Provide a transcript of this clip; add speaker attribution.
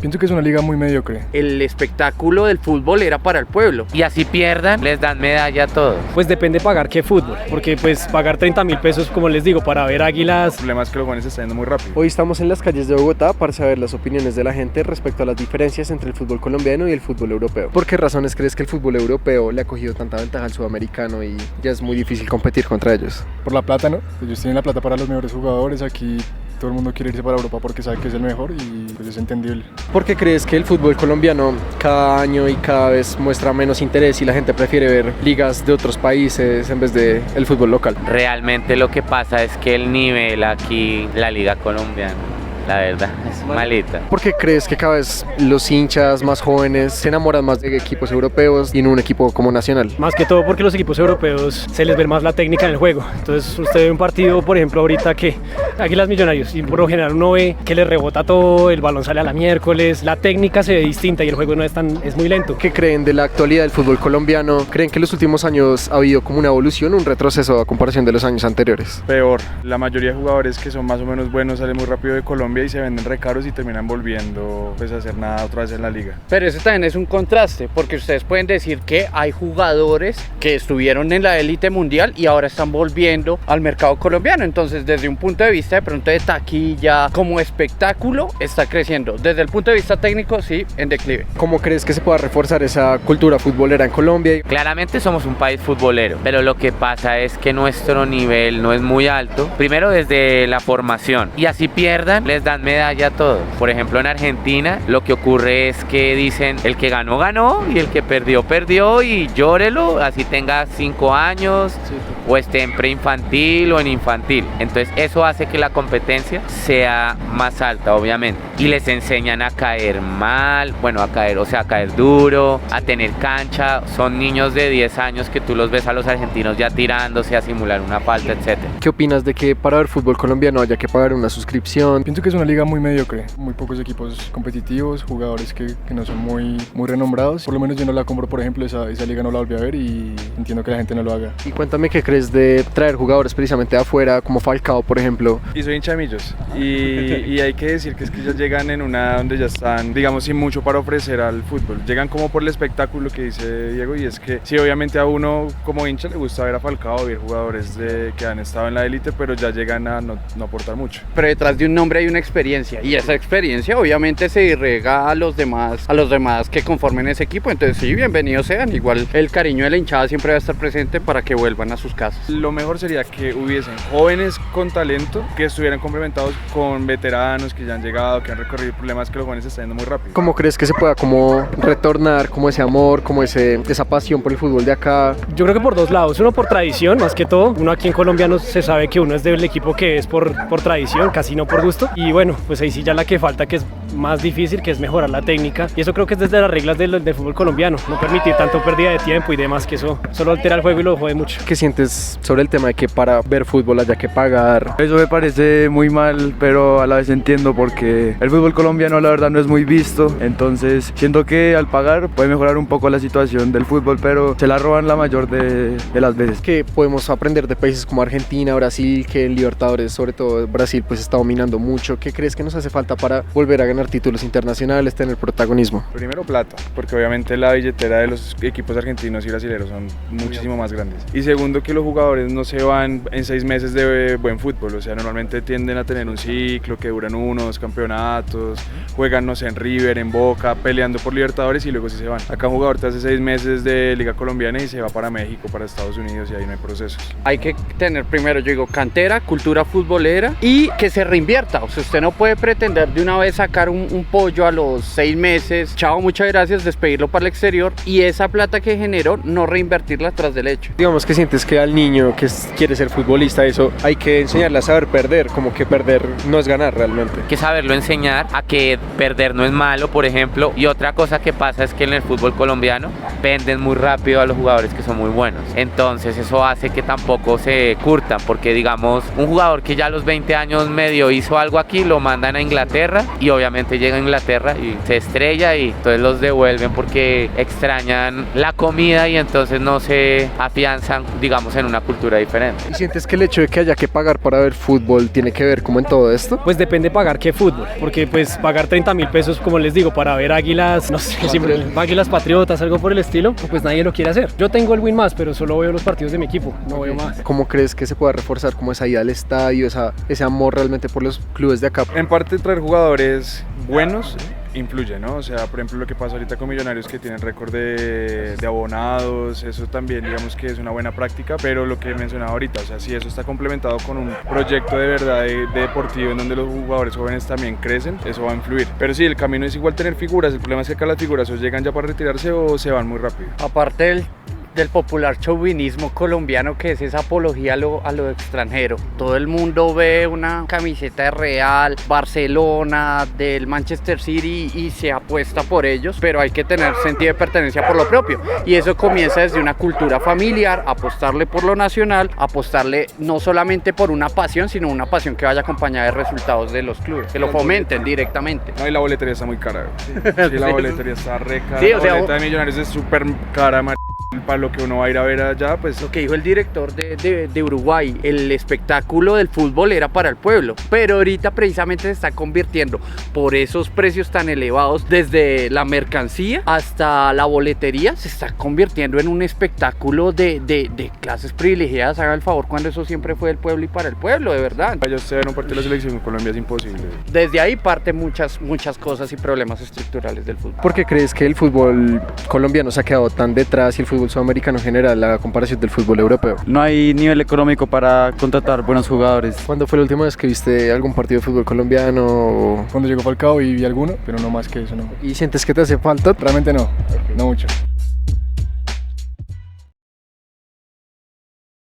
Speaker 1: Pienso que es una liga muy mediocre.
Speaker 2: El espectáculo del fútbol era para el pueblo.
Speaker 3: Y así pierdan, les dan medalla a todos.
Speaker 4: Pues depende pagar qué fútbol, porque pues pagar 30.000 pesos, como les digo, para ver Águilas.
Speaker 1: El problema es que los jóvenes se están yendo muy rápido.
Speaker 5: Hoy estamos en las calles de Bogotá para saber las opiniones de la gente respecto a las diferencias entre el fútbol colombiano y el fútbol europeo. ¿Por qué razones crees que el fútbol europeo le ha cogido tanta ventaja al sudamericano y ya es muy difícil competir contra ellos?
Speaker 1: Por la plata, ¿no? Ellos tienen la plata para los mejores jugadores. Aquí todo el mundo quiere irse para Europa porque sabe que es el mejor y pues es entendible.
Speaker 5: ¿Por qué crees que el fútbol colombiano cada año y cada vez muestra menos interés y la gente prefiere ver ligas de otros países en vez de el fútbol local?
Speaker 3: Realmente lo que pasa es que el nivel aquí, la liga colombiana, la verdad, es malita.
Speaker 5: ¿Por qué crees que cada vez los hinchas más jóvenes se enamoran más de equipos europeos y en un equipo como Nacional?
Speaker 4: Más que todo porque los equipos europeos se les ve más la técnica en el juego. Entonces usted ve un partido, por ejemplo, ahorita que Águilas Millonarios, y por lo general uno ve que le rebota todo, el balón sale a la miércoles, la técnica se ve distinta y el juego no es muy lento.
Speaker 5: ¿Qué creen de la actualidad del fútbol colombiano? ¿Creen que en los últimos años ha habido como una evolución, un retroceso a comparación de los años anteriores?
Speaker 1: Peor, la mayoría de jugadores que son más o menos buenos salen muy rápido de Colombia y se venden re caros y terminan volviendo pues a hacer nada otra vez en la liga.
Speaker 2: Pero ese también es un contraste, porque ustedes pueden decir que hay jugadores que estuvieron en la élite mundial y ahora están volviendo al mercado colombiano. Entonces, desde un punto de vista de pronto de taquilla, como espectáculo, está creciendo. Desde el punto de vista técnico, sí, en declive.
Speaker 5: ¿Cómo crees que se pueda reforzar esa cultura futbolera en Colombia?
Speaker 3: Claramente somos un país futbolero, pero lo que pasa es que nuestro nivel no es muy alto. Primero desde la formación. Y así pierdan, les dan medalla a todos. Por ejemplo, en Argentina lo que ocurre es que dicen el que ganó, ganó y el que perdió, perdió y llórelo, así tenga 5 años o esté en preinfantil o en infantil. Entonces eso hace que la competencia sea más alta, obviamente. Y les enseñan a caer mal, bueno, a caer duro, a tener cancha. Son niños de 10 años que tú los ves a los argentinos ya tirándose a simular una falta, etc.
Speaker 5: ¿Qué opinas de que para ver fútbol colombiano haya que pagar una suscripción?
Speaker 1: Pienso que es una liga muy mediocre, muy pocos equipos competitivos, jugadores que no son muy renombrados. Por lo menos yo no la compro, por ejemplo, esa liga no la volví a ver y entiendo que la gente no lo haga.
Speaker 5: Y cuéntame qué crees de traer jugadores precisamente de afuera, como Falcao, por ejemplo.
Speaker 1: Y soy hincha de Millos y hay que decir que es que ellos llegan en una donde ya están, digamos, sin mucho para ofrecer al fútbol. Llegan como por el espectáculo que dice Diego, y es que sí, obviamente a uno como hincha le gusta ver a Falcao, ver jugadores que han estado en la élite, pero ya llegan a no aportar mucho.
Speaker 2: Pero detrás de un nombre hay una experiencia, y esa experiencia obviamente se irrega a los demás que conformen ese equipo. Entonces sí, bienvenidos sean. Igual el cariño de la hinchada siempre va a estar presente para que vuelvan a sus casas.
Speaker 1: Lo mejor sería que hubiesen jóvenes con talento que estuvieran complementados con veteranos que ya han llegado, que han recorrido problemas, que los jóvenes están yendo muy rápido.
Speaker 5: ¿Cómo crees que se pueda como retornar como ese amor, como esa pasión por el fútbol de acá?
Speaker 4: Yo creo que por dos lados, uno por tradición, más que todo. Uno aquí en Colombia no se sabe que uno es del equipo que es por tradición, casi no por gusto. Y bueno, pues ahí sí ya la que falta, que es más difícil, que es mejorar la técnica. Y eso creo que es desde las reglas del fútbol colombiano, no permitir tanto pérdida de tiempo y demás, que eso solo altera el juego y lo jode mucho.
Speaker 5: ¿Qué sientes sobre el tema de que para ver fútbol haya que pagar?
Speaker 6: Eso me parece muy mal, pero a la vez entiendo porque el fútbol colombiano la verdad no es muy visto, entonces siento que al pagar puede mejorar un poco la situación del fútbol, pero se la roban la mayor de las veces.
Speaker 5: ¿Qué podemos aprender de países como Argentina, Brasil, que en Libertadores, sobre todo Brasil, pues está dominando mucho? ¿Qué crees que nos hace falta para volver a ganar títulos internacionales, tener protagonismo?
Speaker 1: Primero plata, porque obviamente la billetera de los equipos argentinos y brasileños son muchísimo más grandes. Y segundo, que los jugadores no se van en 6 meses de buen fútbol, o sea, normalmente tienden a tener un ciclo que duran 1 o 2 campeonatos, juegan, no sé, en River, en Boca, peleando por Libertadores y luego sí se van. Acá un jugador te hace 6 meses de Liga Colombiana y se va para México, para Estados Unidos, y ahí no hay procesos.
Speaker 2: Hay que tener primero, yo digo, cantera, cultura futbolera y que se reinvierta. O sea, usted no puede pretender de una vez sacar un pollo a los 6 meses, chao, muchas gracias, despedirlo para el exterior, y esa plata que generó no reinvertirla tras del hecho.
Speaker 5: Digamos que sientes que al niño que quiere ser futbolista, eso hay que enseñarle a saber perder, como que perder no es ganar realmente.
Speaker 3: Hay que saberlo enseñar a que perder no es malo, por ejemplo. Y otra cosa que pasa es que en el fútbol colombiano venden muy rápido a los jugadores que son muy buenos. Entonces eso hace que tampoco se curtan, porque digamos, un jugador que ya a los 20 años medio hizo algo aquí, lo mandan a Inglaterra y obviamente realmente llega a Inglaterra y se estrella y entonces los devuelven porque extrañan la comida y entonces no se afianzan, digamos, en una cultura diferente.
Speaker 5: ¿Y sientes que el hecho de que haya que pagar para ver fútbol tiene que ver como en todo esto?
Speaker 4: Pues depende pagar qué fútbol, porque pues pagar 30.000 pesos, como les digo, para ver Águilas, no sé, siempre Águilas Patriotas, algo por el estilo, pues nadie lo quiere hacer. Yo tengo el Win Más, pero solo veo los partidos de mi equipo, no veo más.
Speaker 5: ¿Cómo crees que se pueda reforzar como esa ida al estadio, ese amor realmente por los clubes de acá?
Speaker 1: En parte traer jugadores buenos influye, ¿no? O sea, por ejemplo, lo que pasa ahorita con Millonarios, que tienen récord de abonados, eso también digamos que es una buena práctica, pero lo que mencionaba ahorita, o sea, si eso está complementado con un proyecto de verdad de deportivo en donde los jugadores jóvenes también crecen, eso va a influir. Pero sí, el camino es igual tener figuras, el problema es que acá las figuras o llegan ya para retirarse o se van muy rápido.
Speaker 2: Aparte del popular chauvinismo colombiano, que es esa apología a lo extranjero. Todo el mundo ve una camiseta de Real, Barcelona, del Manchester City y se apuesta por ellos, pero hay que tener sentido de pertenencia por lo propio. Y eso comienza desde una cultura familiar, apostarle por lo nacional, apostarle no solamente por una pasión, sino una pasión que vaya acompañada de resultados de los clubes, que lo fomenten directamente.
Speaker 1: No, y la boletería está muy cara. Sí, la boletería está re cara.
Speaker 2: Sí,
Speaker 1: la
Speaker 2: o sea,
Speaker 1: boleta de Millonarios es súper cara, para lo que uno va a ir a ver allá, pues...
Speaker 2: Lo que dijo el director de Uruguay, el espectáculo del fútbol era para el pueblo, pero ahorita precisamente se está convirtiendo por esos precios tan elevados, desde la mercancía hasta la boletería, se está convirtiendo en un espectáculo de clases privilegiadas. Haga el favor, cuando eso siempre fue del pueblo y para el pueblo, de verdad.
Speaker 1: Para ellos se ven un partido de la selección en Colombia es imposible.
Speaker 2: Desde ahí parte muchas cosas y problemas estructurales del fútbol.
Speaker 5: ¿Por qué crees que el fútbol colombiano se ha quedado tan detrás y el fútbol sudamericano en general a comparación del fútbol europeo?
Speaker 6: No hay nivel económico para contratar buenos jugadores.
Speaker 5: ¿Cuándo fue la última vez que viste algún partido de fútbol colombiano?
Speaker 7: Cuando llegó Falcao y vi alguno, pero no más que eso, no.
Speaker 5: ¿Y sientes que te hace falta?
Speaker 7: Realmente no, no mucho.